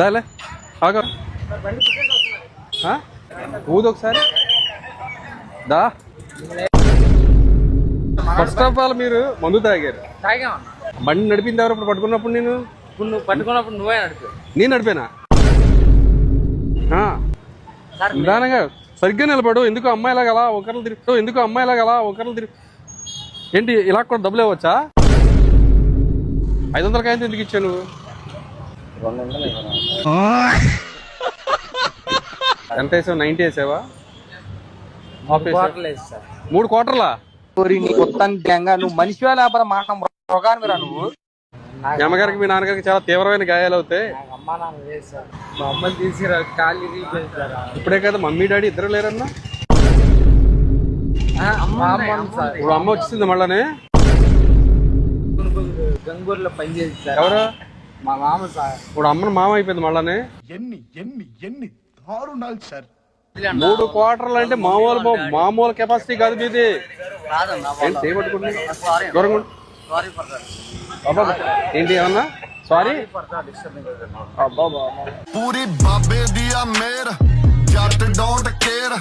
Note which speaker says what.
Speaker 1: దాలే ఆగ ఊదు ఒకసారి దా. ఫస్ట్ ఆఫ్ ఆల్ మీరు మందు తాగారు. బండి నడిపింది ఎవరు? ఇప్పుడు పట్టుకున్నప్పుడు నేను
Speaker 2: నువ్వు పట్టుకున్నప్పుడు నువ్వే నడిపి.
Speaker 1: నేను నడిపానా? నిదానంగా సరిగ్గా నిలబడు. ఎందుకు అమ్మాయిలాగా అలా ఒకరిని తిరుగుతావు? ఎందుకు అమ్మాయిలాగా అలా ఒకరిని తిరుగు? ఏంటి ఇలా కూడా డబ్బులు ఇవ్వచ్చా? 500 కాయంతో ఎందుకు ఇచ్చావు నువ్వు? ఎంత వేసావు? 90 వేసావా? 3 క్వార్టర్లా?
Speaker 2: నువ్వు మనిషి లేకపోతే మాట మృగానివిరా నువ్వు.
Speaker 1: మీ అమ్మగారికి మీ నాన్నగారికి చాలా తీవ్రమైన గాయాలు అవుతాయి.
Speaker 2: మా అమ్మ తీసిరా కాళ్ళు తీసేసారా?
Speaker 1: ఇప్పుడే కదా మమ్మీ డాడీ ఇద్దరు లేరన్నా? ఇప్పుడు అమ్మ వచ్చింది మళ్ళానే.
Speaker 2: గంగూరులో పని చేస్తారు.
Speaker 1: ఎవరు?
Speaker 2: మా మామ సార్.
Speaker 1: ఇప్పుడు అమ్మను మామ అయిపోయింది మళ్ళానే.
Speaker 3: ఎన్ని దారుణాలు సార్.
Speaker 1: 3 క్వార్టర్లు అంటే మామూలు కెపాసిటీ కాదు మీది. ఏంటి ఏమన్నా? సారీ.
Speaker 3: పూరి బాబే దియా మేర జట్ డోంట్ కేర్.